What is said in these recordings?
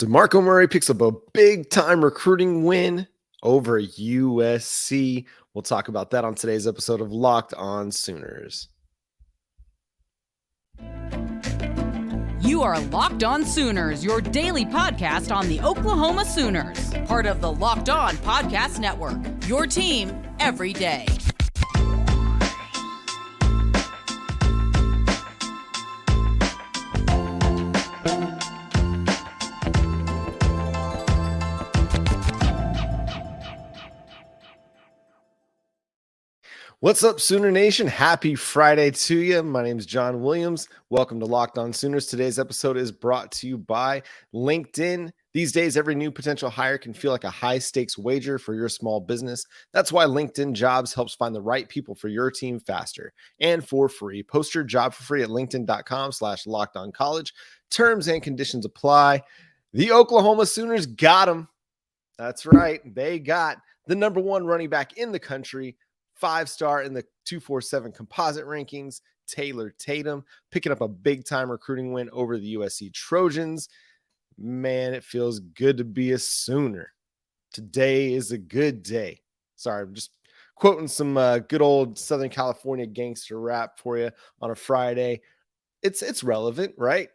DeMarco Murray picks up a big-time recruiting win over USC. We'll talk about that on today's episode of Locked On Sooners. You are Locked On Sooners, your daily podcast on the Oklahoma Sooners, part of the Locked On Podcast Network, your team every day. What's up, Sooner Nation? Happy Friday to you. My name is John Williams. Welcome to Locked On Sooners. Today's episode is brought to you by LinkedIn. These days, every new potential hire can feel like a high-stakes wager for your small business. That's why LinkedIn Jobs helps find the right people for your team faster and for free. Post your job for free at linkedin.com/lockedoncollege. Terms and conditions apply. The Oklahoma Sooners got them. That's right. They got the number one running back in the country, 5-star in the 247 composite rankings, Taylor Tatum, picking up a big-time recruiting win over the USC Trojans. Man, it feels good to be a Sooner. Today is a good day. Sorry, I'm just quoting some good old Southern California gangster rap for you on a Friday. It's relevant, right?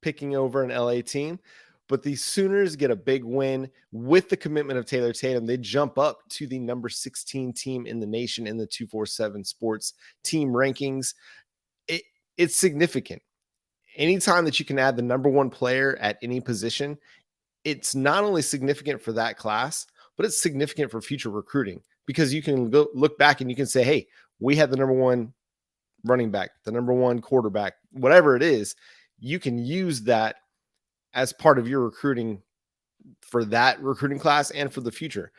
Picking over an LA team. But the Sooners get a big win with the commitment of Taylor Tatum. They jump up to the number 16 team in the nation in the 247 sports team rankings. It's significant. Anytime that you can add the number one player at any position, it's not only significant for that class, but it's significant for future recruiting because you can look back and you can say, hey, we had the number one running back, the number one quarterback, whatever it is, you can use that as part of your recruiting for that recruiting class and for the future.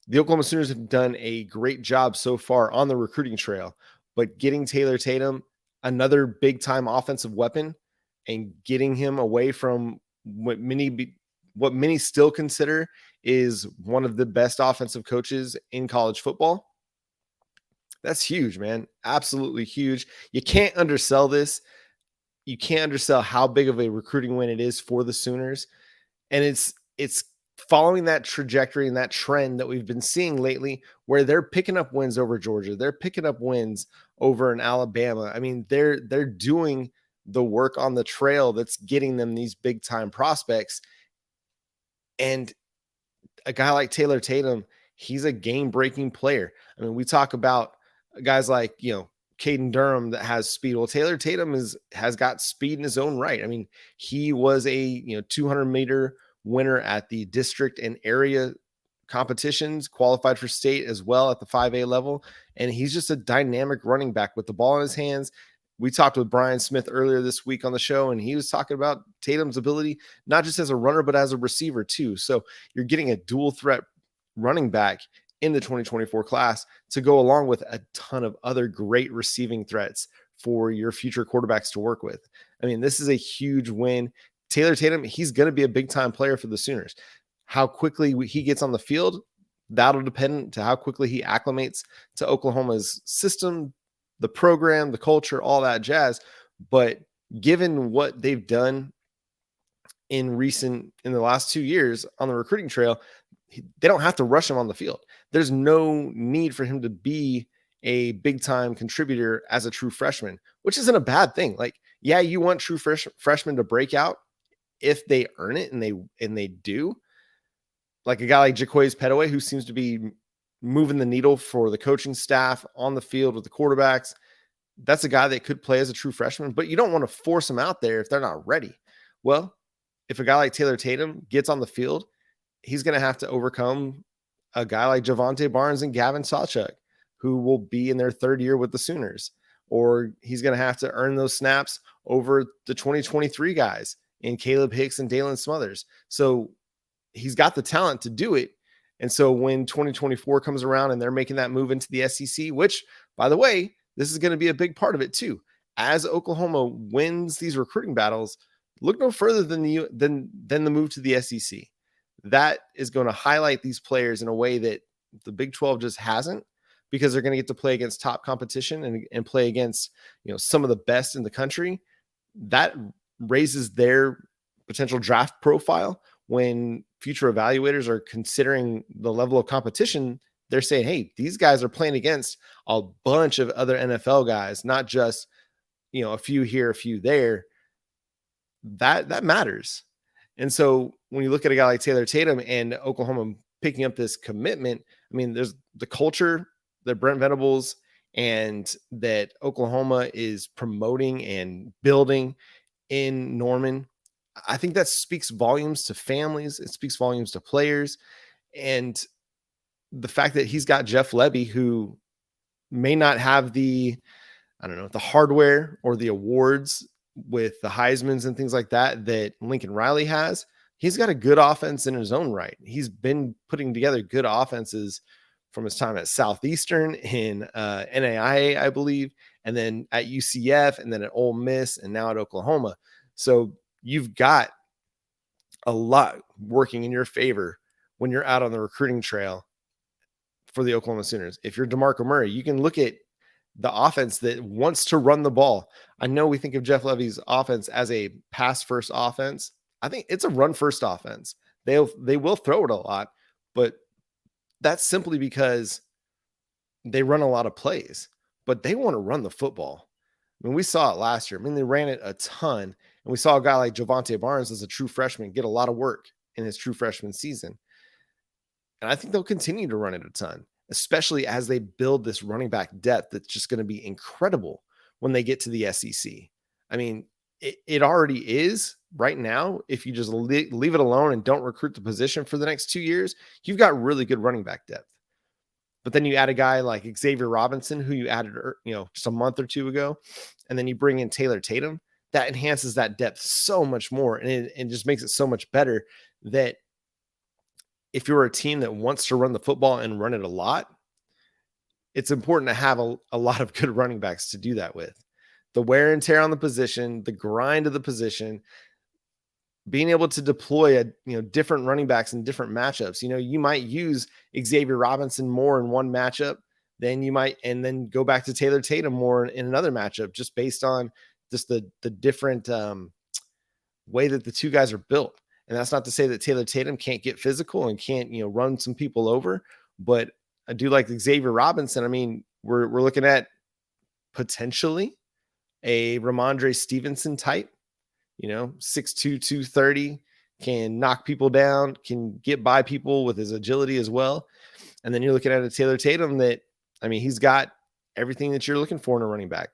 The Oklahoma Sooners have done a great job so far on the recruiting trail, but getting Taylor Tatum, another big-time offensive weapon, and getting him away from what many still consider is one of the best offensive coaches in college football. That's huge, man. Absolutely huge. You can't undersell this. You can't undersell how big of a recruiting win it is for the Sooners. And it's following that trajectory and that trend that we've been seeing lately where they're picking up wins over Georgia. They're picking up wins over in Alabama. I mean, they're doing the work on the trail that's getting them these big time prospects. And a guy like Taylor Tatum, he's a game breaking player. I mean, we talk about guys like, Caden Durham that has speed. Well, Taylor Tatum has got speed in his own right. I mean, he was a 200-meter winner at the district and area competitions, qualified for state as well at the 5A level, and he's just a dynamic running back with the ball in his hands. We talked with Brian Smith earlier this week on the show, and he was talking about Tatum's ability not just as a runner but as a receiver too. So you're getting a dual threat running back in the 2024 class to go along with a ton of other great receiving threats for your future quarterbacks to work with. I mean, this is a huge win. Taylor Tatum, he's going to be a big time player for the Sooners. How quickly he gets on the field, that'll depend to how quickly he acclimates to Oklahoma's system, the program, the culture, all that jazz. But given what they've done in the last 2 years on the recruiting trail, they don't have to rush him on the field. There's no need for him to be a big-time contributor as a true freshman, which isn't a bad thing. Like, yeah, you want true freshmen to break out if they earn it, and they do. Like a guy like Jaquays Petaway, who seems to be moving the needle for the coaching staff on the field with the quarterbacks. That's a guy that could play as a true freshman, but you don't want to force them out there if they're not ready. Well, if a guy like Taylor Tatum gets on the field, he's going to have to overcome a guy like Javante Barnes and Gavin Sawchuk, who will be in their third year with the Sooners. Or he's going to have to earn those snaps over the 2023 guys in Caleb Hicks and Dalen Smothers. So he's got the talent to do it. And so when 2024 comes around and they're making that move into the SEC, which, by the way, this is going to be a big part of it too. As Oklahoma wins these recruiting battles, look no further than the move to the SEC. That is going to highlight these players in a way that the Big 12 just hasn't, because they're going to get to play against top competition and play against, some of the best in the country. That raises their potential draft profile, when future evaluators are considering the level of competition, they're saying, hey, these guys are playing against a bunch of other NFL guys, not just, a few here, a few there. That matters. And so when you look at a guy like Taylor Tatum and Oklahoma picking up this commitment, I mean, there's the culture that Brent Venables and that Oklahoma is promoting and building in Norman. I think that speaks volumes to families. It speaks volumes to players. And the fact that he's got Jeff Lebby, who may not have the hardware or the awards with the Heismans and things like that Lincoln Riley has. He's got a good offense in his own right. He's been putting together good offenses from his time at Southeastern in NAIA, I believe, and then at UCF, and then at Ole Miss, and now at Oklahoma. So you've got a lot working in your favor when you're out on the recruiting trail for the Oklahoma Sooners. If you're DeMarco Murray, you can look at the offense that wants to run the ball. I know we think of Jeff Levy's offense as a pass-first offense. I think it's a run-first offense. They will throw it a lot, but that's simply because they run a lot of plays, but they want to run the football. I mean, we saw it last year. I mean, they ran it a ton, and we saw a guy like Javonte Barnes as a true freshman get a lot of work in his true freshman season. And I think they'll continue to run it a ton, especially as they build this running back depth that's just going to be incredible when they get to the SEC. I mean, it already is right now. If you just leave it alone and don't recruit the position for the next 2 years, you've got really good running back depth. But then you add a guy like Xavier Robinson, who you added, just a month or two ago, and then you bring in Taylor Tatum. That enhances that depth so much more, and it just makes it so much better that if you're a team that wants to run the football and run it a lot, it's important to have a lot of good running backs to do that with. The wear and tear on the position, the grind of the position, being able to deploy different running backs in different matchups. You might use Xavier Robinson more in one matchup than you might, and then go back to Taylor Tatum more in another matchup, just based on just the different way that the two guys are built. And that's not to say that Taylor Tatum can't get physical and can't, run some people over, but I do like Xavier Robinson. I mean, we're looking at potentially a Ramondre Stevenson type, 6'2", 230, can knock people down, can get by people with his agility as well. And then you're looking at a Taylor Tatum that, I mean, he's got everything that you're looking for in a running back,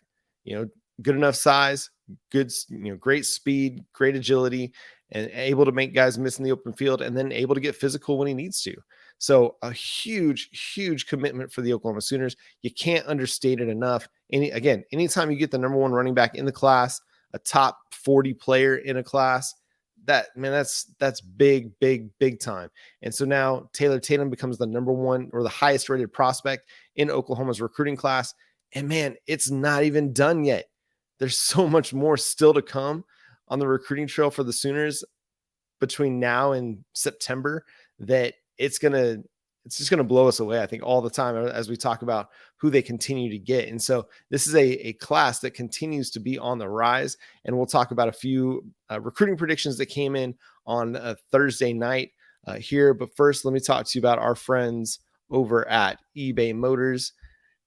good enough size, good, great speed, great agility, and able to make guys miss in the open field, and then able to get physical when he needs to. So a huge, huge commitment for the Oklahoma Sooners. You can't understate it enough. Anytime you get the number one running back in the class, a top 40 player in a class, that's big, big, big time. And so now Taylor Tatum becomes the number one or the highest rated prospect in Oklahoma's recruiting class. And man, it's not even done yet. There's so much more still to come on the recruiting trail for the Sooners between now and September that it's just going to blow us away, I think, all the time as we talk about who they continue to get. And so this is a class that continues to be on the rise. And we'll talk about a few recruiting predictions that came in on a Thursday night here. But first, let me talk to you about our friends over at eBay Motors.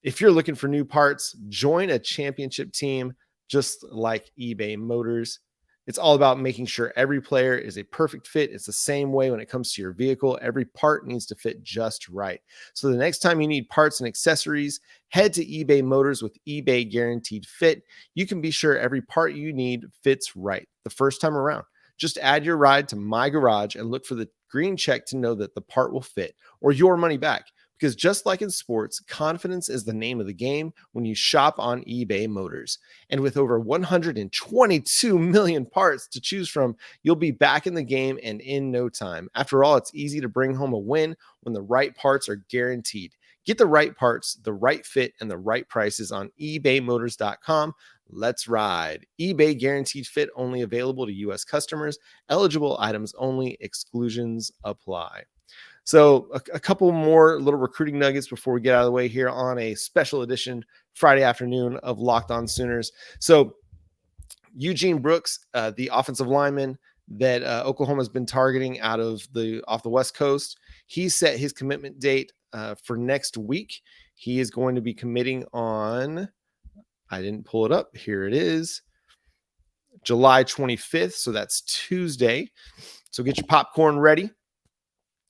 If you're looking for new parts, join a championship team just like eBay Motors. It's all about making sure every player is a perfect fit. It's the same way when it comes to your vehicle. Every part needs to fit just right. So the next time you need parts and accessories, head to eBay Motors with eBay Guaranteed Fit. You can be sure every part you need fits right the first time around. Just add your ride to My Garage and look for the green check to know that the part will fit, or your money back. Because just like in sports, confidence is the name of the game when you shop on eBay Motors. And with over 122 million parts to choose from, you'll be back in the game and in no time. After all, it's easy to bring home a win when the right parts are guaranteed. Get the right parts, the right fit, and the right prices on ebaymotors.com. Let's ride. eBay Guaranteed Fit only available to U.S. customers. Eligible items only. Exclusions apply. So a couple more little recruiting nuggets before we get out of the way here on a special edition Friday afternoon of Locked On Sooners. So Eugene Brooks, the offensive lineman that Oklahoma's been targeting off the West Coast. He set his commitment date for next week. He is going to be committing on, I didn't pull it up. Here it is, July 25th. So that's Tuesday. So get your popcorn ready.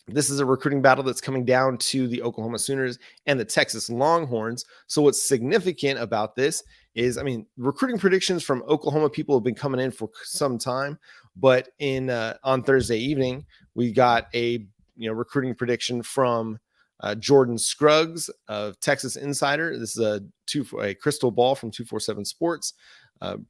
This is a recruiting battle that's coming down to the Oklahoma Sooners and the Texas Longhorns. So what's significant about this is, I mean, recruiting predictions from Oklahoma people have been coming in for some time, but on Thursday evening, we got a recruiting prediction from Jordan Scruggs of Texas Insider. This is a crystal ball from 247 Sports,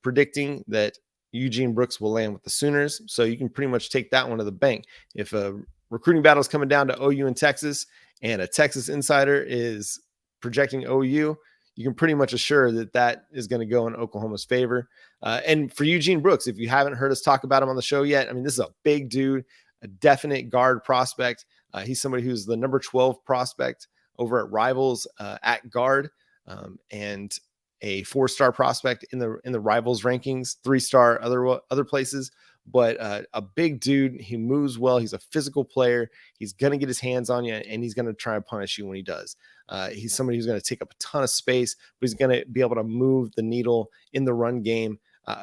predicting that Eugene Brooks will land with the Sooners. So you can pretty much take that one to the bank. If a recruiting battle is coming down to OU in Texas, and a Texas Insider is projecting OU, you can pretty much assure that is going to go in Oklahoma's favor. And for Eugene Brooks, if you haven't heard us talk about him on the show yet, I mean, this is a big dude, a definite guard prospect. He's somebody who's the number 12 prospect over at Rivals at guard, and a 4-star prospect in the Rivals rankings, 3-star other places. But a big dude, he moves well. He's a physical player. He's going to get his hands on you, and he's going to try and punish you when he does. He's somebody who's going to take up a ton of space, but he's going to be able to move the needle in the run game.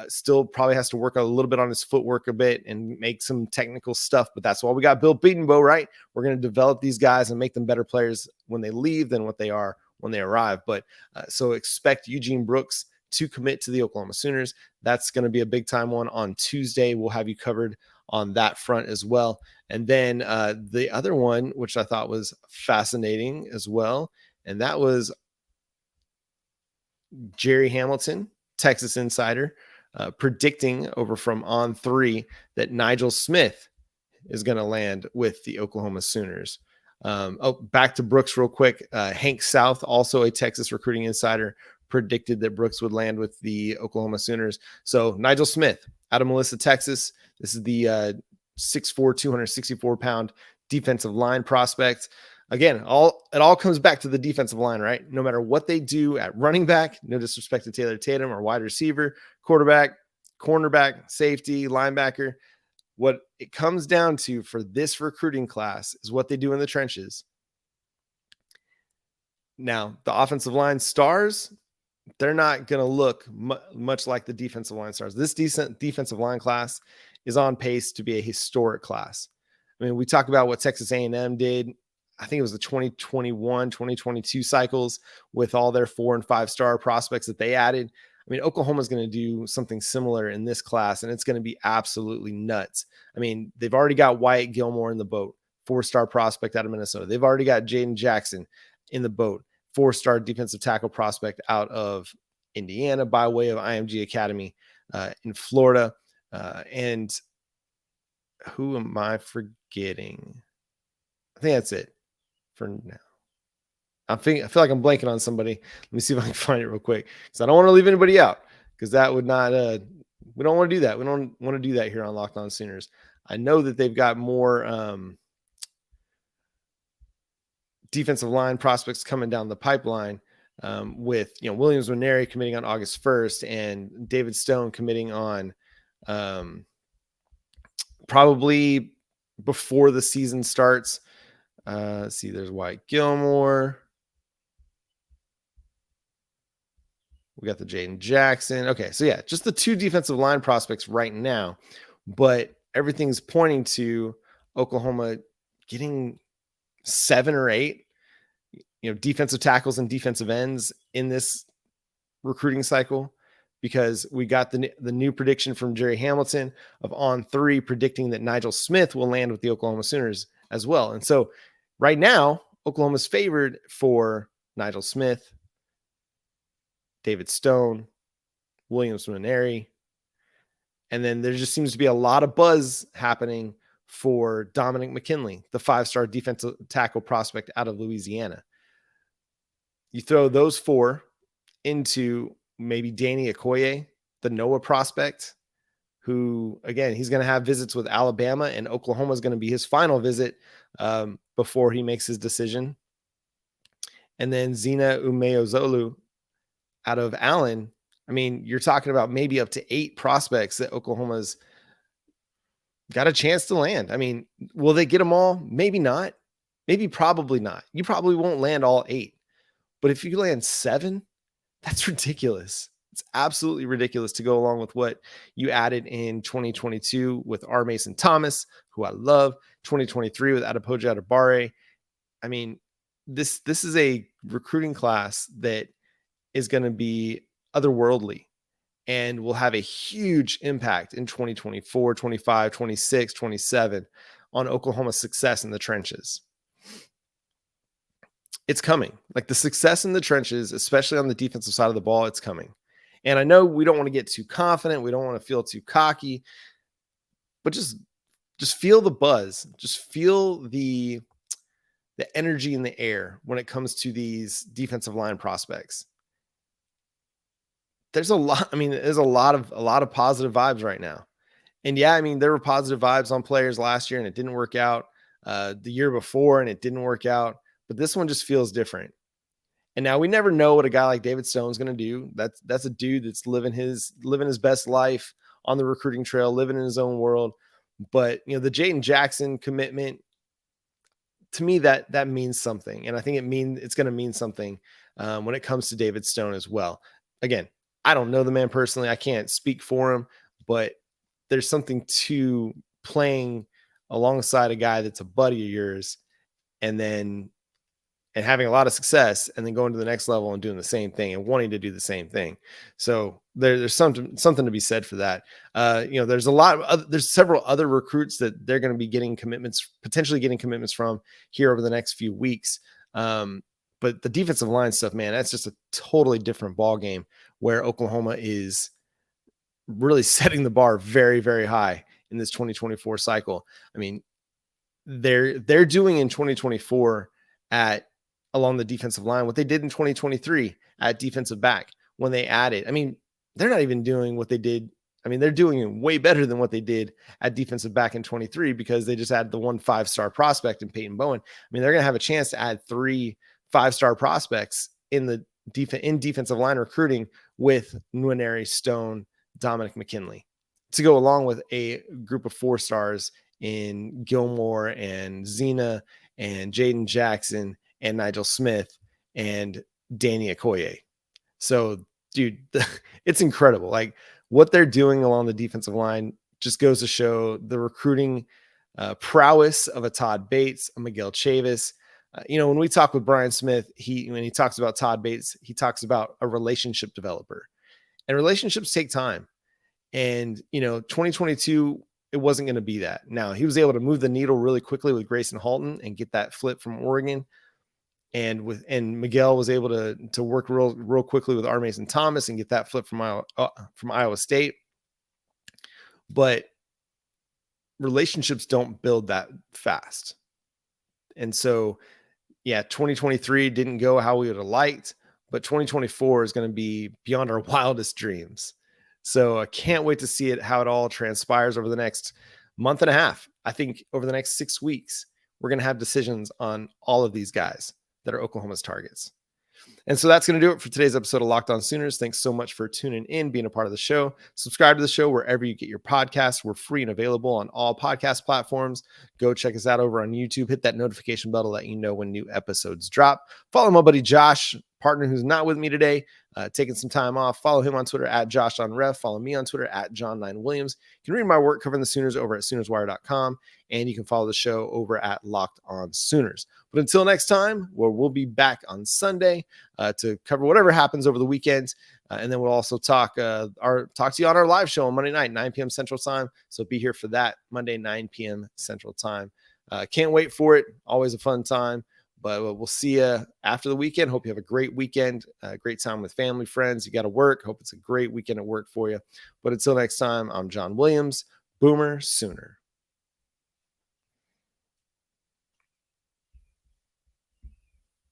Still probably has to work a little bit on his footwork a bit and make some technical stuff, but that's why we got Bill Beatonbow, right? We're going to develop these guys and make them better players when they leave than what they are when they arrive. But so expect Eugene Brooks to commit to the Oklahoma Sooners. That's going to be a big time one on Tuesday. We'll have you covered on that front as well. And then the other one, which I thought was fascinating as well, and that was Gerry Hamilton, Texas Insider, predicting over from On3 that Nigel Smith is going to land with the Oklahoma Sooners. Back to Brooks real quick. Hank South, also a Texas recruiting insider, predicted that Brooks would land with the Oklahoma Sooners. So Nigel Smith out of Melissa, Texas. This is the 6'4", 264-pound defensive line prospect. Again, it all comes back to the defensive line, right? No matter what they do at running back, no disrespect to Taylor Tatum, or wide receiver, quarterback, cornerback, safety, linebacker, what it comes down to for this recruiting class is what they do in the trenches. Now, the offensive line stars, they're not going to look much like the defensive line stars. This decent defensive line class is on pace to be a historic class. I mean, we talk about what Texas A&M did. I think it was the 2021, 2022 cycles with all their 4- and 5-star prospects that they added. I mean, Oklahoma is going to do something similar in this class, and it's going to be absolutely nuts. I mean, they've already got Wyatt Gilmore in the boat, 4-star prospect out of Minnesota. They've already got Jaden Jackson in the boat, 4-star defensive tackle prospect out of Indiana by way of IMG Academy in Florida. And who am I forgetting? I think that's it for now. I feel like I'm blanking on somebody. Let me see if I can find it real quick, because I don't want to leave anybody out, because that would not we don't want to do that. We don't want to do that here on Locked On Sooners. I know that they've got more defensive line prospects coming down the pipeline, with Williams Nwaneri committing on August 1st and David Stone committing on probably before the season starts. Let's see, there's Wyatt Gilmore. We got the Jaden Jackson. Okay, so yeah, just the 2 defensive line prospects right now, but everything's pointing to Oklahoma getting 7 or 8, defensive tackles and defensive ends in this recruiting cycle, because we got the new prediction from Gerry Hamilton of On3 predicting that Nigel Smith will land with the Oklahoma Sooners as well. And so right now, Oklahoma's favored for Nigel Smith, David Stone, Williams Nwaneri, and then there just seems to be a lot of buzz happening for Dominic McKinley, the 5-star defensive tackle prospect out of Louisiana. You throw those 4 into maybe Danny Okoye, the Noah prospect, who, again, he's going to have visits with Alabama, and Oklahoma is going to be his final visit before he makes his decision. And then Zina Umeozulu out of Allen. I mean, you're talking about maybe up to 8 prospects that Oklahoma's got a chance to land. I mean, will they get them all? Maybe not. Maybe probably not. You probably won't land all 8. But if you land 7, that's ridiculous. It's absolutely ridiculous to go along with what you added in 2022 with R. Mason Thomas, who I love, 2023 with Adepoju Adebare. I mean, this is a recruiting class that is going to be otherworldly and will have a huge impact in 2024, 25, 26, 27 on Oklahoma's success in the trenches. It's coming. Like the success in the trenches, especially on the defensive side of the ball, it's coming. And I know we don't want to get too confident. We don't want to feel too cocky, but just feel the buzz. Just feel the energy in the air when it comes to these defensive line prospects. There's a lot. I mean, there's a lot of positive vibes right now. And yeah, I mean, there were positive vibes on players last year and it didn't work out. The year before and it didn't work out. But this one just feels different. And now we never know what a guy like David Stone's going to do. That's a dude that's living his best life on the recruiting trail, living in his own world. But you know, the Jaden Jackson commitment, to me, that means something, and I think it's going to mean something when it comes to David Stone as well. Again, I don't know the man personally; I can't speak for him, but there's something to playing alongside a guy that's a buddy of yours, and having a lot of success and then going to the next level and doing the same thing and wanting to do the same thing. So there's something to be said for that. You know, there's several other recruits that they're going to be potentially getting commitments from here over the next few weeks. But the defensive line stuff, man, that's just a totally different ball game where Oklahoma is really setting the bar very, very high in this 2024 cycle. I mean, they're doing in 2024 along the defensive line what they did in 2023 at defensive back when they added. I mean, they're not even doing what they did. I mean, they're doing way better than what they did at defensive back in 23 because they just added the 1 5-star prospect in Peyton Bowen. I mean, they're going to have a chance to add 3 5-star prospects in the defensive line recruiting with Nwaneri, Stone, Dominic McKinley to go along with a group of 4 stars in Gilmore and Zena and Jaden Jackson and Nigel Smith and Danny Okoye. So, dude, it's incredible. Like what they're doing along the defensive line just goes to show the recruiting prowess of a Todd Bates, a Miguel Chavis. You know, when we talk with Brian Smith, when he talks about Todd Bates, he talks about a relationship developer, and relationships take time. And, you know, 2022, it wasn't going to be that. Now he was able to move the needle really quickly with Grayson Halton and get that flip from Oregon. And Miguel was able to work real quickly with R. Mason Thomas and get that flip from Iowa State. But relationships don't build that fast. And so, yeah, 2023 didn't go how we would have liked, but 2024 is going to be beyond our wildest dreams. So I can't wait to see how it all transpires over the next month and a half. I think over the next 6 weeks, we're going to have decisions on all of these guys that are Oklahoma's targets. And so that's going to do it for today's episode of Locked On Sooners. Thanks so much for tuning in, being a part of the show. Subscribe to the show wherever you get your podcasts. We're free and available on all podcast platforms. Go check us out over on YouTube. Hit that notification bell to let you know when new episodes drop. Follow my buddy Josh, partner who's not with me today, taking some time off. Follow him on Twitter at JoshOnRef. Follow me on Twitter at John9Williams. You can read my work covering the Sooners over at SoonersWire.com, and you can follow the show over at Locked On Sooners. But until next time, where we'll be back on Sunday to cover whatever happens over the weekend, and then we'll also talk to you on our live show on Monday night, 9 p.m. Central Time. So be here for that Monday, 9 p.m. Central Time. Can't wait for it. Always a fun time. But we'll see you after the weekend. Hope you have a great weekend, a great time with family, friends. You got to work. Hope it's a great weekend at work for you. But until next time, I'm John Williams, Boomer Sooner.